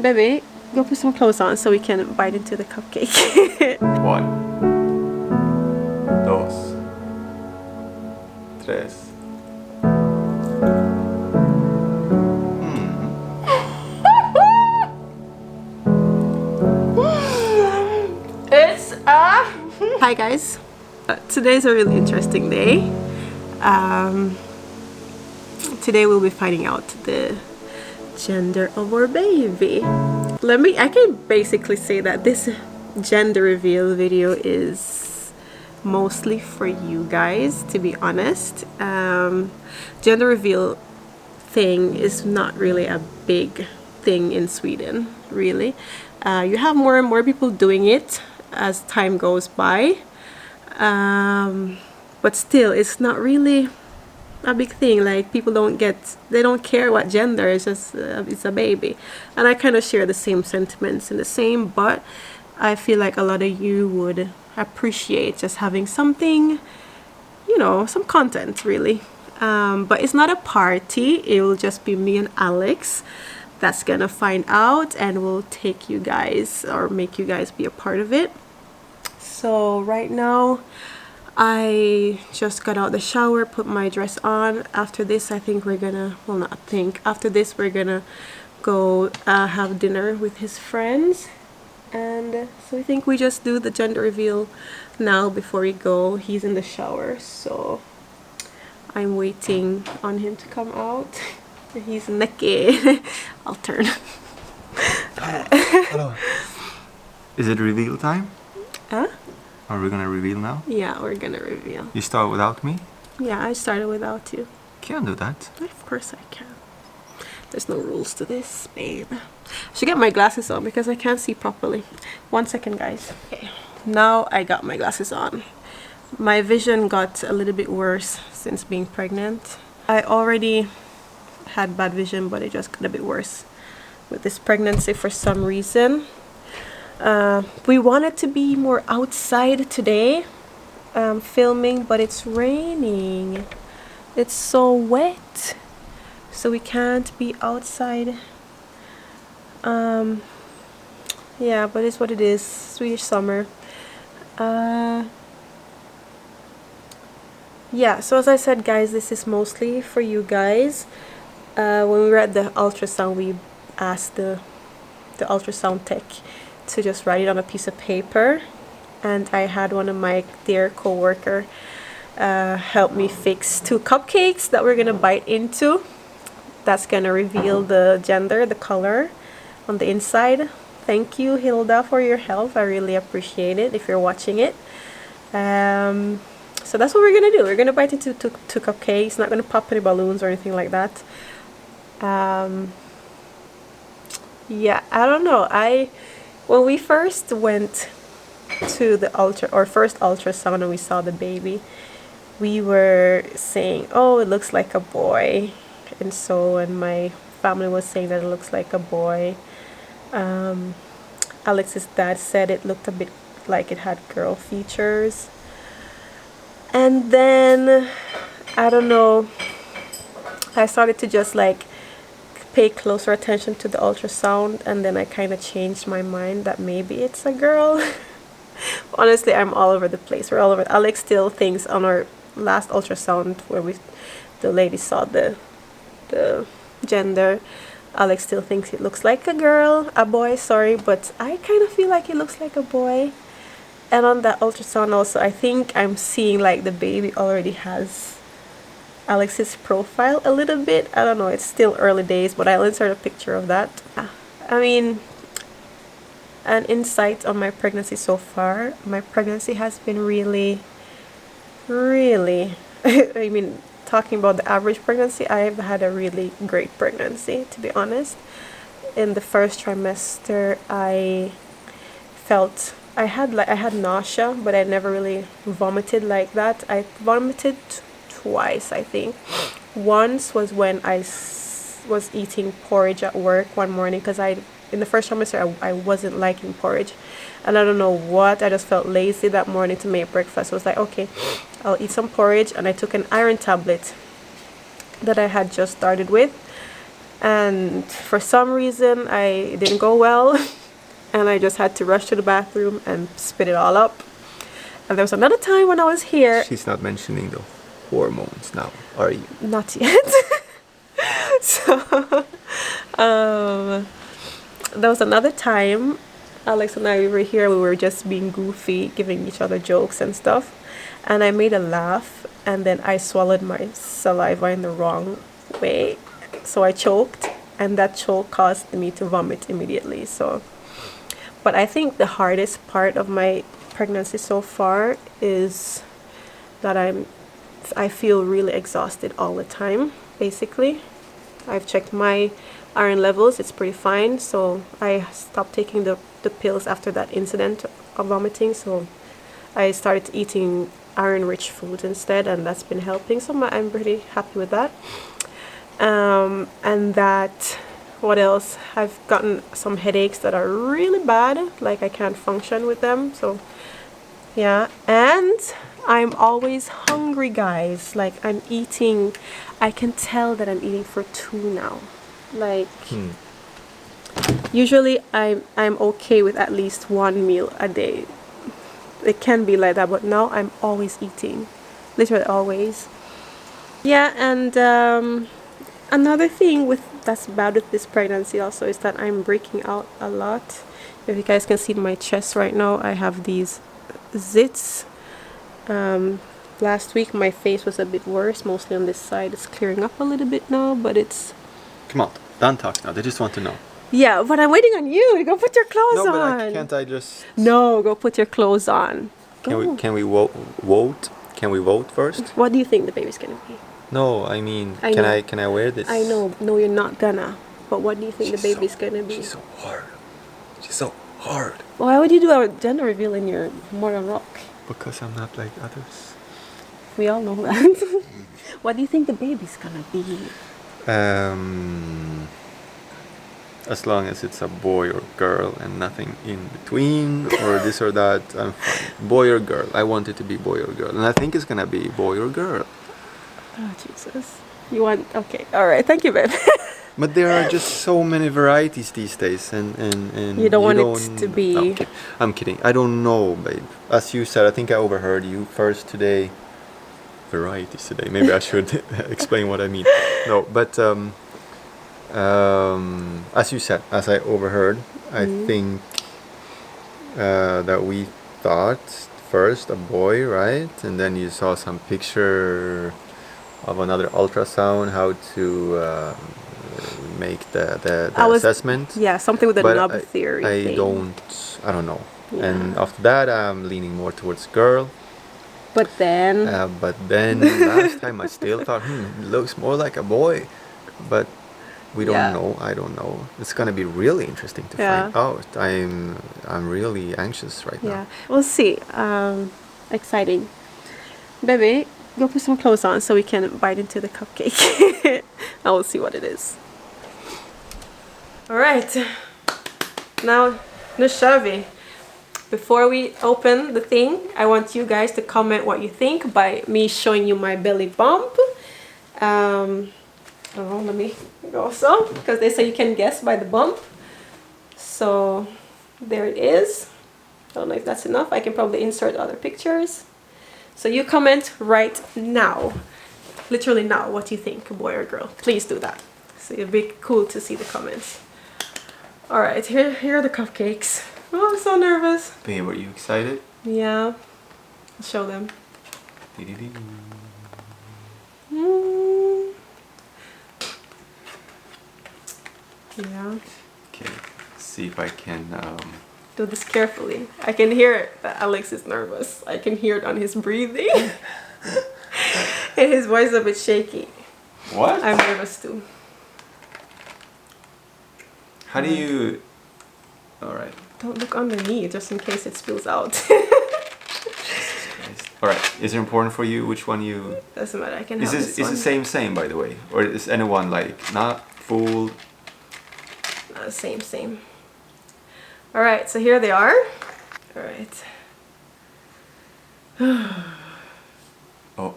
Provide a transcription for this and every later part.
Baby, go put some clothes on so we can bite into the cupcake. 1, 2, 3. It's Hi guys. Today's a really interesting day. Today we'll be finding out the gender of our baby. I can basically say that this gender reveal video is mostly for you guys, to be honest. Gender reveal thing is not really a big thing in Sweden, really. You have more and more people doing it as time goes by, but still it's not really a big thing. Like, people they don't care what gender, it's just it's a baby. And I kind of share the same sentiments and the same, but I feel like a lot of you would appreciate just having something, you know, some content really. But it's not a party, it will just be me and Alex that's gonna find out, and we'll take you guys or make you guys be a part of it. So right now I just got out the shower, put my dress on. After this I think we're gonna, well, not think, after this we're gonna go have dinner with his friends. And so I think we just do the gender reveal now before we go. He's in the shower, so I'm waiting on him to come out. He's naked. I'll turn. Hello. Is it reveal time? Huh? Are we gonna reveal now? Yeah, we're gonna reveal. You start without me? Yeah, I started without you. Can't do that. Of course I can. There's no rules to this, babe. I should get my glasses on because I can't see properly. 1 second, guys. Okay, now I got my glasses on. My vision got a little bit worse since being pregnant. I already had bad vision, but it just got a bit worse with this pregnancy for some reason. We wanted to be more outside today filming, but it's raining. It's so wet, so we can't be outside. Yeah, but it's what it is. Swedish summer. Yeah, so as I said, guys, this is mostly for you guys. When we were at the ultrasound, we asked the ultrasound tech to just write it on a piece of paper, and I had one of my dear co-worker help me fix 2 cupcakes that we're gonna bite into. That's gonna reveal the gender, the color on the inside. Thank you, Hilda, for your help. I really appreciate it if you're watching it. So that's what we're gonna do. We're gonna bite into two cupcakes. Not gonna pop any balloons or anything like that. Yeah, I don't know. When we first went to the first ultrasound and we saw the baby, we were saying, oh, it looks like a boy, and my family was saying that it looks like a boy. Alex's dad said it looked a bit like it had girl features. And then, I don't know, I started to just like pay closer attention to the ultrasound, and then I kind of changed my mind that maybe it's a girl. Honestly, I'm all over the place. We're all over. Alex still thinks on our last ultrasound where the lady saw the gender, Alex still thinks it looks like a boy, sorry, but I kind of feel like it looks like a boy. And on that ultrasound also, I think I'm seeing like the baby already has Alex's profile a little bit. I don't know, it's still early days, but I'll insert a picture of that. I mean, an insight on my pregnancy so far. My pregnancy has been really I mean, talking about the average pregnancy, I've had a really great pregnancy, to be honest. In the first trimester, I had nausea, but I never really vomited like that. I vomited twice, I think. Once was when I was eating porridge at work one morning, because in the first trimester I wasn't liking porridge, and I don't know what, I just felt lazy that morning to make breakfast. I was like, okay, I'll eat some porridge, and I took an iron tablet that I had just started with, and for some reason it didn't go well, and I just had to rush to the bathroom and spit it all up. And there was another time when I was here. She's not mentioning the hormones now, are you? Not yet. So there was another time Alex and I were here. We were just being goofy, giving each other jokes and stuff, and I made a laugh, and then I swallowed my saliva in the wrong way, so I choked, and that choke caused me to vomit immediately. So, but I think the hardest part of my pregnancy so far is that I feel really exhausted all the time. Basically, I've checked my iron levels, it's pretty fine, so I stopped taking the pills after that incident of vomiting, so I started eating iron rich foods instead, and that's been helping, so I'm pretty happy with that. And that, what else, I've gotten some headaches that are really bad, like I can't function with them, so yeah. And I'm always hungry, guys. Like I'm eating, I can tell that I'm eating for two now. Like usually I'm okay with at least one meal a day. It can be like that, but now I'm always eating, literally always. Yeah. And another thing that's bad with this pregnancy also is that I'm breaking out a lot. If you guys can see my chest right now, I have these zits. Last week my face was a bit worse, mostly on this side. It's clearing up a little bit now, but it's... Come on, don't talk now. They just want to know. Yeah, but I'm waiting on you. Go put your clothes on. No, but can't I just... No, go put your clothes on. Can we vote? Can we vote first? What do you think the baby's gonna be? No, I mean, can I wear this? I know. No, you're not gonna. But what do you think the baby's gonna be? She's so hard. She's so hard. Why would you do a gender reveal in your mortal rock? Because I'm not like others. We all know that. What do you think the baby's gonna be? As long as it's a boy or girl and nothing in between or this or that, I'm fine. Boy or girl. I want it to be boy or girl. And I think it's gonna be boy or girl. Oh, Jesus. You want... Okay. All right. Thank you, babe. But there are just so many varieties these days, and you don't want it to be... No, I'm kidding. I don't know, babe. As you said, I think I overheard you first today. Varieties today. Maybe I should explain what I mean. No, but as you said, as I overheard, I think that we thought first a boy, right? And then you saw some picture of another ultrasound, how to make the assessment. Yeah, something with the but knob theory. I don't know. Yeah. And after that, I'm leaning more towards girl. But then last time I still thought, it looks more like a boy. But we don't know. I don't know. It's gonna be really interesting to find out. I'm really anxious right now. Yeah, we'll see. Exciting. Baby, go put some clothes on so we can bite into the cupcake. I will see what it is. All right. Now, nu kör vi. Before we open the thing, I want you guys to comment what you think by me showing you my belly bump. Oh, let me go so, because they say you can guess by the bump. So there it is. I don't know if that's enough. I can probably insert other pictures. So you comment right now, literally now, what you think, boy or girl. Please do that. So it'd be cool to see the comments. All right, here are the cupcakes. Oh, I'm so nervous. Babe, are you excited? Yeah, I'll show them. Yeah. Okay, see if I can do this carefully. I can hear that Alex is nervous. I can hear it on his breathing. And his voice is a bit shaky. What? I'm nervous too. How do you... Alright. Don't look underneath just in case it spills out. Alright, is it important for you which one you... Doesn't matter, I can have this one. Is the same by the way? Or is anyone like not full? Same. Alright, so here they are. Alright. Oh.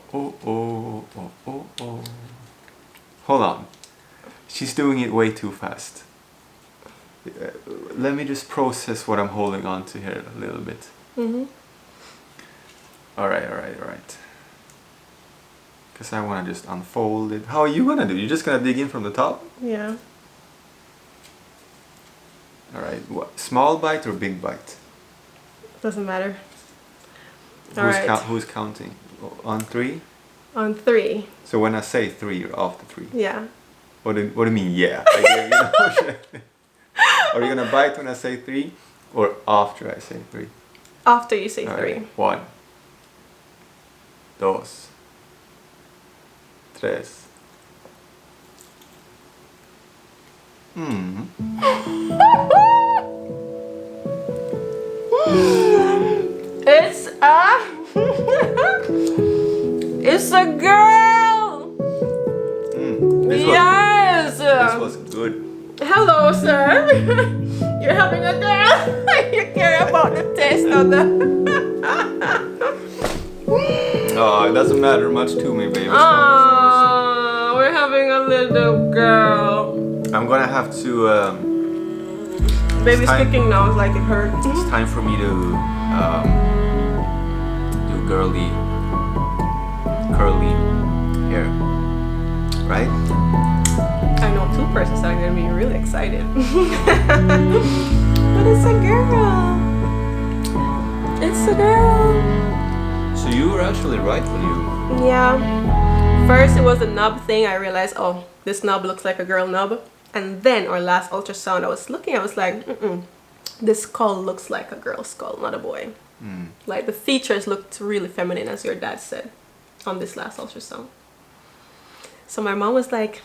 Hold on. She's doing it way too fast. Let me just process what I'm holding on to here a little bit. Alright. Because I want to just unfold it. How are you going to do? You're just going to dig in from the top? Yeah. Alright, small bite or big bite? Doesn't matter. Alright. Who's counting? On 3? On 3. So when I say 3, you're after 3? Yeah. What do you mean, yeah? I gave you no shit. Are you gonna bite when I say 3 or after I say 3? After you say All 3. Right. 1, 2, 3. It's a it's a girl. Yes. This was good. Hello, sir. You're having a girl. You care about the taste of the. Oh, it doesn't matter much to me, baby. Oh, we're having a little girl. I'm gonna have to. Baby's kicking now. It's like it hurt. It's time for me to do curly hair, right? I know 2 persons that are gonna be really excited. But it's a girl. It's a girl. So you were actually right when you... Yeah. First it was a nub thing. I realized, oh, this nub looks like a girl nub. And then our last ultrasound, I was looking, I was like, this skull looks like a girl skull, not a boy. Like the features looked really feminine, as your dad said on this last ultrasound. So my mom was like,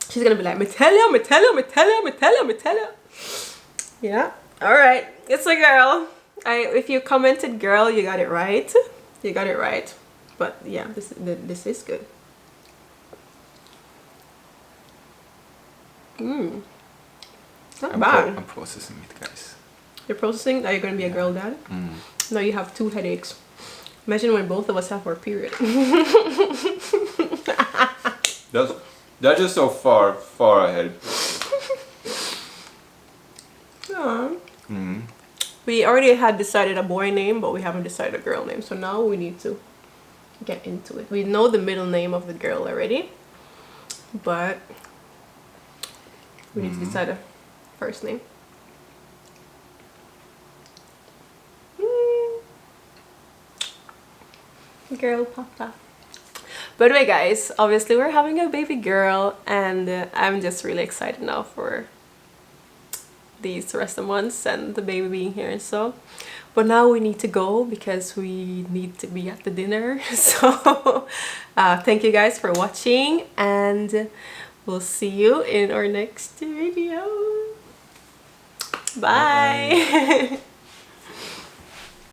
she's gonna be like, me tell you. Yeah, all right, it's a girl. If you commented girl, you got it right. You got it right. But yeah, this is good. Not bad. I'm processing it, guys. You're processing? Are you gonna be a girl dad? No, you have 2 headaches. Imagine when both of us have our period. That's just so far ahead. We already had decided a boy name, but we haven't decided a girl name. So now we need to get into it. We know the middle name of the girl already, but we need to decide a first name. Girl Papa. By the way, guys, obviously we're having a baby girl, and I'm just really excited now for these rest of the months and the baby being here and so. But now we need to go because we need to be at the dinner. So thank you guys for watching, and we'll see you in our next video. Bye.